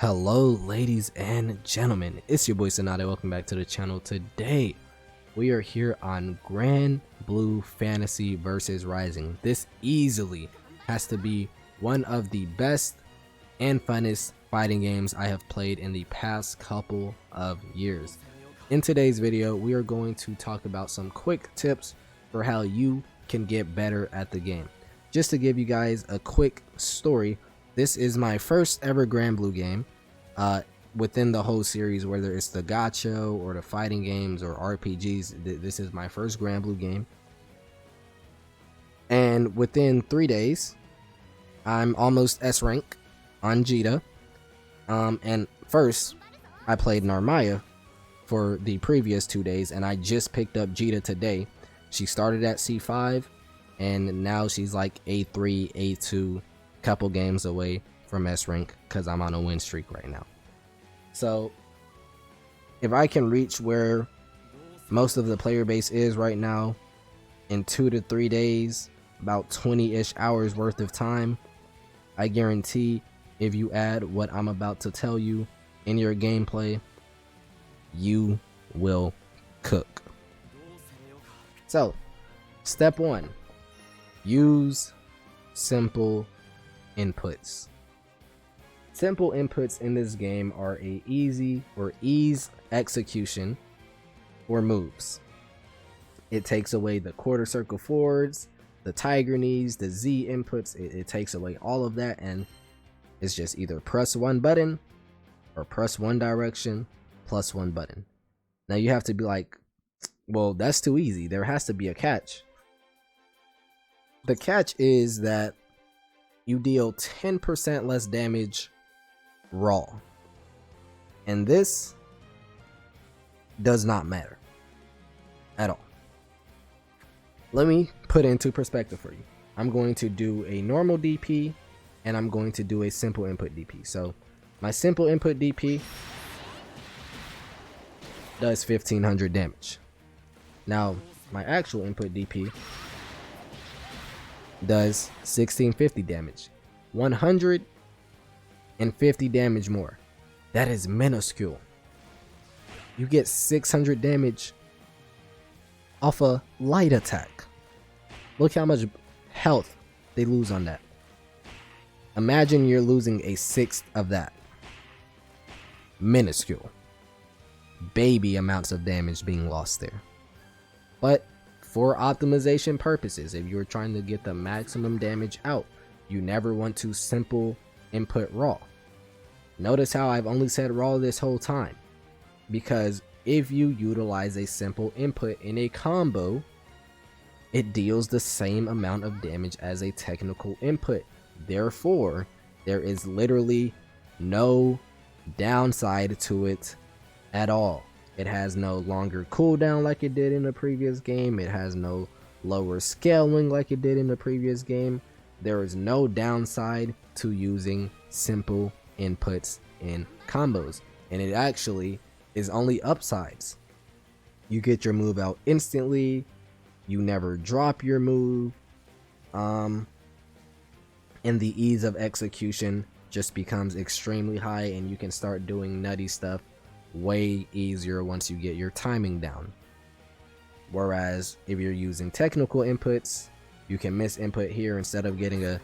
Hello ladies and gentlemen, it's your boy Sonata. Welcome back to the channel. Today we are here on Grand Blue Fantasy versus Rising. This easily has to be one of the best and funnest fighting games I have played in the past couple of years. In today's video we are going to talk about some quick tips for how you can get better at the game. Just to give you guys a quick story, this is my first ever granblue game within the whole series, whether it's the gacha or the fighting games or RPGs. This is my first granblue game, and within 3 days I'm almost S rank on Jita. And first I played Narmaya for the previous 2 days, and I just picked up Jita today. She started at C5 and now she's like A3, A2, couple games away from S rank because I'm on a win streak right now. So if I can reach where most of the player base is right now in 2 to 3 days, about 20-ish hours worth of time, I guarantee if you add what I'm about to tell you in your gameplay, you will cook. So step 1, use simple inputs. Simple inputs in this game are a ease execution or moves. It takes away the quarter circle forwards, the tiger knees, the Z inputs. It takes away all of that, and it's just either press one button or press one direction plus one button. Now you have to be like, well, that's too easy. There has to be a catch. The catch is that you deal 10% less damage raw, and this does not matter at all. Let me put it into perspective for you. I'm going to do a normal DP and I'm going to do a simple input DP. So my simple input DP does 1500 damage. Now my actual input DP does 1650 damage, 150 damage more. That is minuscule. You get 600 damage off a light attack. Look how much health they lose on that. Imagine you're losing a sixth of that. Minuscule, baby amounts of damage being lost there. But for optimization purposes, if you're trying to get the maximum damage out, you never want to simple input raw. Notice how I've only said raw this whole time, because if you utilize a simple input in a combo, it deals the same amount of damage as a technical input. Therefore, there is literally no downside to it at all. It has no longer cooldown like it did in the previous game. It has no lower scaling like it did in the previous game. There is no downside to using simple inputs in combos, and it actually is only upsides. You get your move out instantly. You never drop your move. And the ease of execution just becomes extremely high, and you can start doing nutty stuff way easier once you get your timing down. Whereas if you're using technical inputs, you can miss input here. Instead of getting a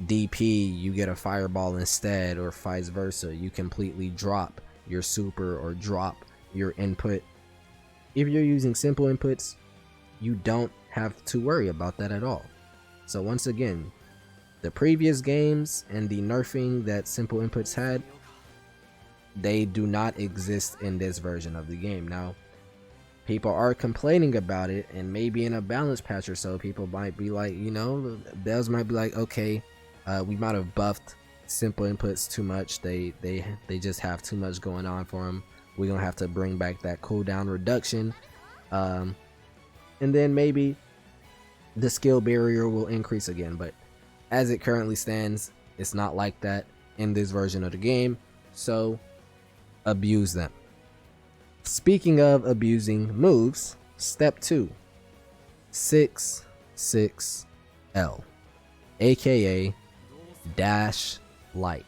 DP, you get a fireball instead, or vice versa. You completely drop your super or drop your input. If you're using simple inputs, you don't have to worry about that at all. So once again, the previous games and the nerfing that simple inputs had, they do not exist in this version of the game. Now, people are complaining about it, and maybe in a balance patch or so, people might be like, you know, devs might be like, okay, we might have buffed simple inputs too much. They just have too much going on for them. We're gonna have to bring back that cooldown reduction, and then maybe the skill barrier will increase again. But as it currently stands, it's not like that in this version of the game. So abuse them. Speaking of abusing moves, step 2, 6-6-L, aka dash light.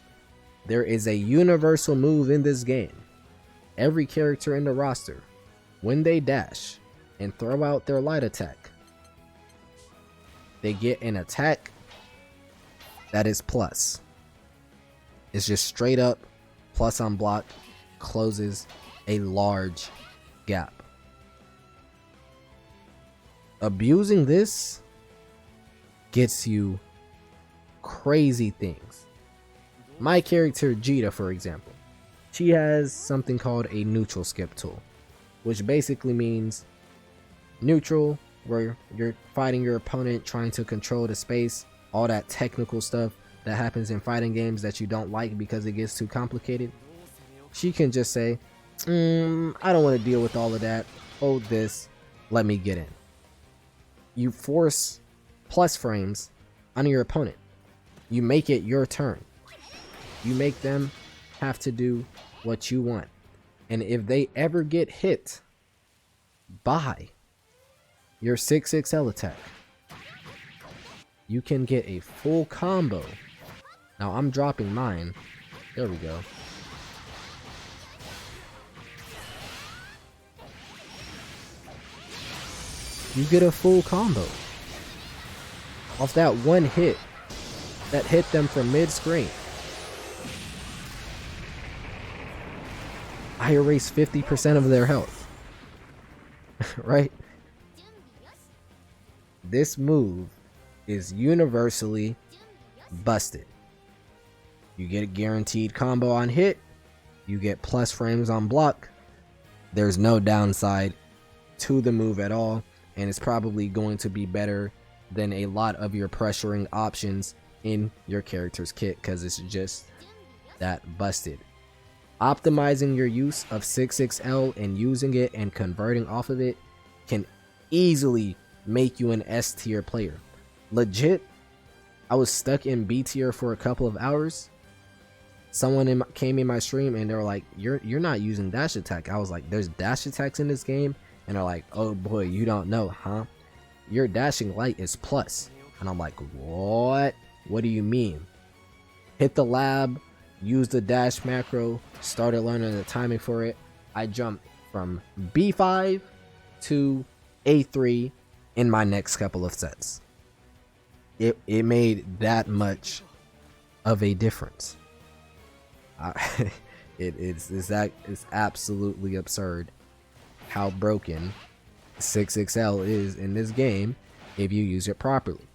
There is a universal move in this game. Every character in the roster, when they dash and throw out their light attack, they get an attack that is plus. It's just straight up plus on block, closes a large gap. Abusing this gets you crazy things. My character Jita, for example, she has something called a neutral skip tool, which basically means neutral, where you're fighting your opponent, trying to control the space, all that technical stuff that happens in fighting games that you don't like because it gets too complicated. She can just say, I don't want to deal with all of that. Hold this, let me get in. You force plus frames on your opponent. You make it your turn. You make them have to do what you want. And if they ever get hit by your 6XL attack, you can get a full combo. Now I'm dropping mine. There we go. You get a full combo off that one hit that hit them from mid-screen. I erase 50% of their health. Right? This move is universally busted. You get a guaranteed combo on hit. You get plus frames on block. There's no downside to the move at all. And it's probably going to be better than a lot of your pressuring options in your character's kit, because it's just that busted. Optimizing your use of 6XL and using it and converting off of it can easily make you an S tier player. Legit, I was stuck in B tier for a couple of hours. Someone came in my stream and they were like, you're not using dash attack. I was like, there's dash attacks in this game? And they're like, oh boy, you don't know, huh? Your dashing light is plus. And I'm like, what? What do you mean? Hit the lab, use the dash macro, started learning the timing for it. I jumped from B5 to A3 in my next couple of sets. It made that much of a difference. It's absolutely absurd how broken 6XL is in this game if you use it properly,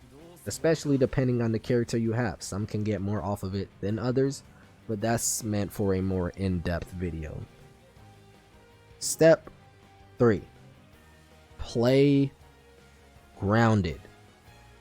especially depending on the character you have. Some can get more off of it than others, but that's meant for a more in-depth video. Step 3, play grounded.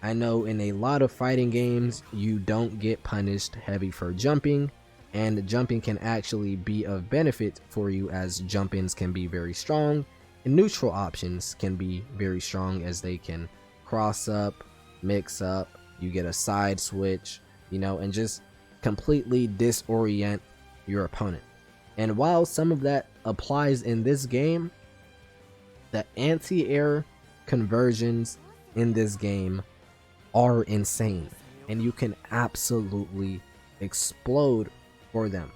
I know in a lot of fighting games you don't get punished heavy for jumping, and jumping can actually be of benefit for you, as jump-ins can be very strong and neutral options can be very strong, as they can cross up, mix up, you get a side switch, you know, and just completely disorient your opponent. And while some of that applies in this game, the anti-air conversions in this game are insane, and you can absolutely explode for them.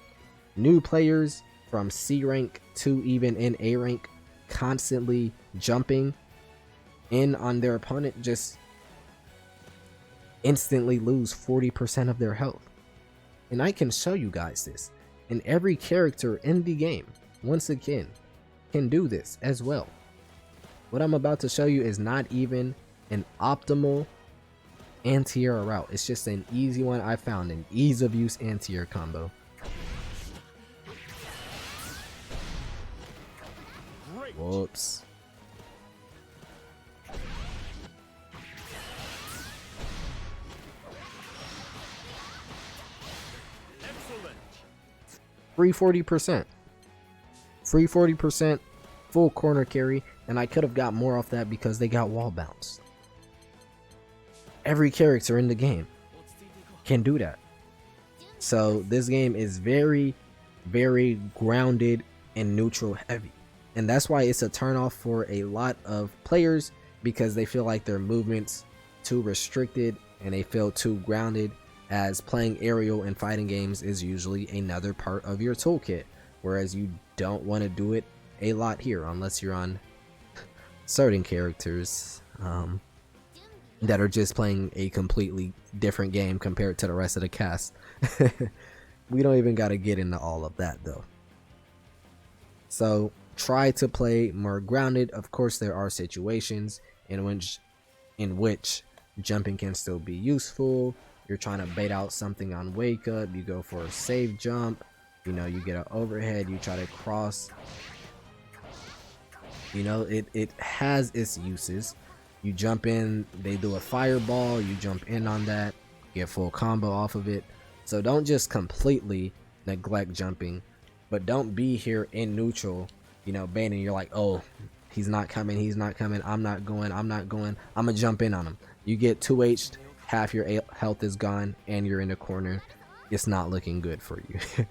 New players from C rank to even in A rank constantly jumping in on their opponent just instantly lose 40% of their health. And I can show you guys this, and every character in the game, once again, can do this as well. What I'm about to show you is not even an optimal anti-air route. It's just an easy one I found, an ease of use anti-air combo. Whoops. Free 40%. Free 40%, full corner carry, and I could have got more off that because they got wall bounce. Every character in the game can do that. So this game is very, very grounded and neutral heavy. And that's why it's a turnoff for a lot of players, because they feel like their movements too restricted and they feel too grounded. as playing aerial in fighting games is usually another part of your toolkit, whereas you don't want to do it a lot here unless you're on certain characters that are just playing a completely different game compared to the rest of the cast. We don't even got to get into all of that though. So try to play more grounded. Of course, there are situations in which jumping can still be useful. You're trying to bait out something on wake up, you go for a safe jump, you know, you get an overhead, you try to cross. You know, it has its uses. You jump in, they do a fireball, you jump in on that, get full combo off of it. So don't just completely neglect jumping, but don't be here in neutral, you know, baiting. You're like, oh, he's not coming, I'm not going, I'm gonna jump in on him. You get 2H'd, half your health is gone, and you're in the corner. It's not looking good for you.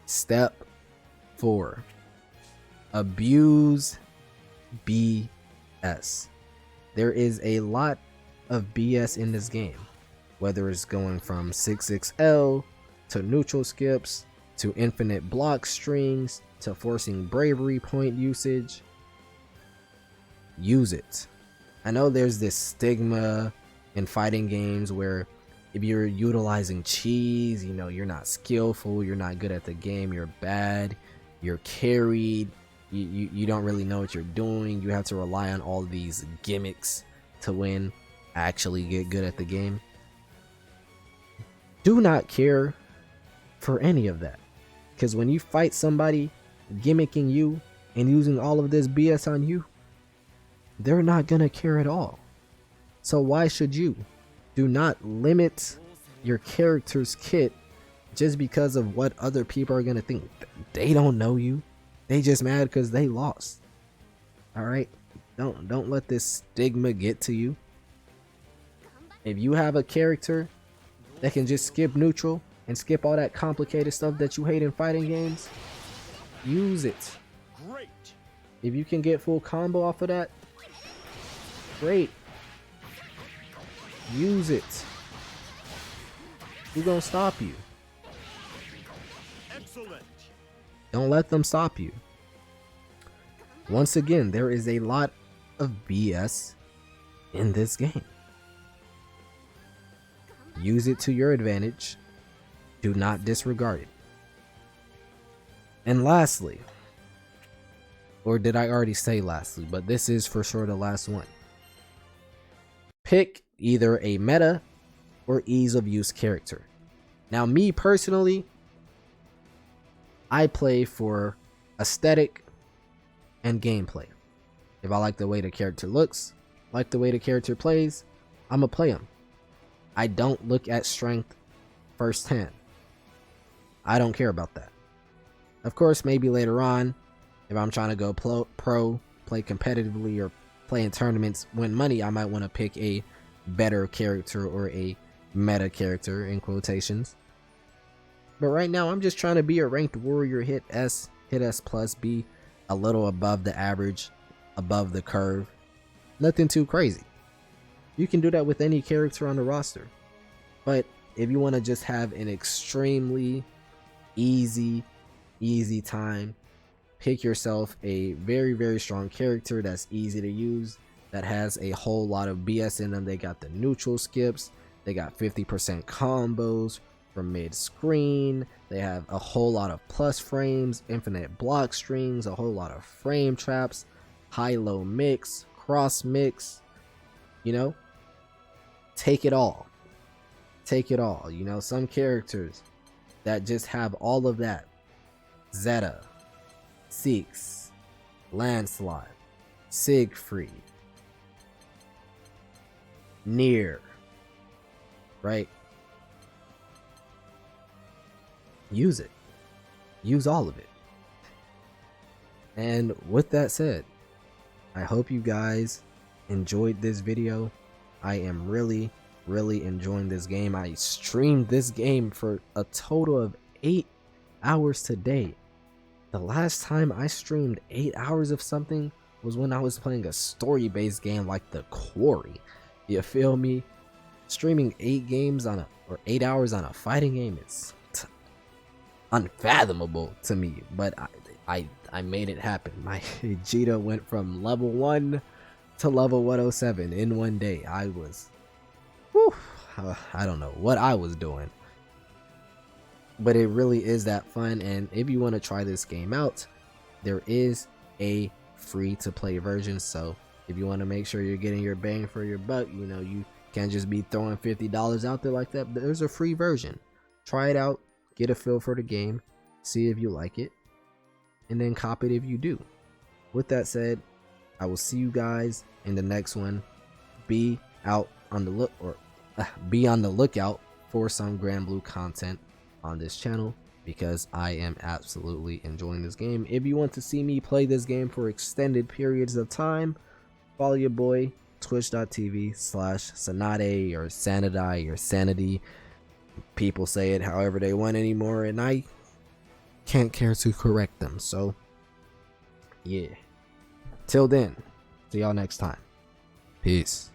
Step 4. Abuse BS. There is a lot of BS in this game, whether it's going from 6XL to neutral skips to infinite block strings to forcing bravery point usage. Use it. I know there's this stigma in fighting games where if you're utilizing cheese, you know, you're not skillful, you're not good at the game, you're bad, you're carried, you don't really know what you're doing, you have to rely on all these gimmicks to win, actually get good at the game. Do not care for any of that, because when you fight somebody gimmicking you and using all of this BS on you, they're not gonna care at all. So why should you? Do not limit your character's kit just because of what other people are gonna think. They don't know you. They just mad because they lost. All right, don't let this stigma get to you. If you have a character that can just skip neutral and skip all that complicated stuff that you hate in fighting games, use it. Great. If you can get full combo off of that, great. Use it. Who's gonna stop you? Excellent. Don't let them stop you. Once again, there is a lot of BS in this game. Use it to your advantage. Do not disregard it. And lastly, or did I already say lastly, but this is for sure the last one. Pick either a meta or ease of use character. Now, me personally, I play for aesthetic and gameplay. If I like the way the character looks, like the way the character plays, I'ma play him. I don't look at strength firsthand. I don't care about that. Of course, maybe later on, if I'm trying to go pro, play competitively, or play in tournaments, win money, I might want to pick a better character or a meta character in quotations. But right now, I'm just trying to be a ranked warrior, hit S plus, be a little above the average, above the curve. Nothing too crazy. You can do that with any character on the roster. But if you want to just have an extremely easy time, pick yourself a very, very strong character that's easy to use, that has a whole lot of BS in them. They got the neutral skips, they got 50% combos from mid-screen, they have a whole lot of plus frames, infinite block strings, a whole lot of frame traps, high-low mix, cross mix, you know, take it all. Take it all. You know, some characters that just have all of that. Zeta, Six, Lancelot, Siegfried, Nier, right? Use it. Use all of it. And with that said, I hope you guys enjoyed this video. I am really enjoying this game. I streamed this game for a total of 8 hours today. The last time I streamed 8 hours of something was when I was playing a story-based game like The Quarry. You feel me? streaming 8 hours on a fighting game is unfathomable to me, but I made it happen. My Vegeta went from level 1 to level 107 in one day. I was, whew, I don't know what I was doing, but it really is that fun. And if you want to try this game out, there is a free to play version. So if you want to make sure you're getting your bang for your buck, you know, you can't just be throwing $50 out there like that. There's a free version. Try it out, get a feel for the game, see if you like it, and then cop it if you do. With that said, I will see you guys in the next one. Be on the lookout for some granblue content on this channel, because I am absolutely enjoying this game. If you want to see me play this game for extended periods of time, follow your boy, twitch.tv/Sanade or Sanity or Sanity. People say it however they want anymore, and I can't care to correct them. So yeah, till then, see y'all next time. Peace.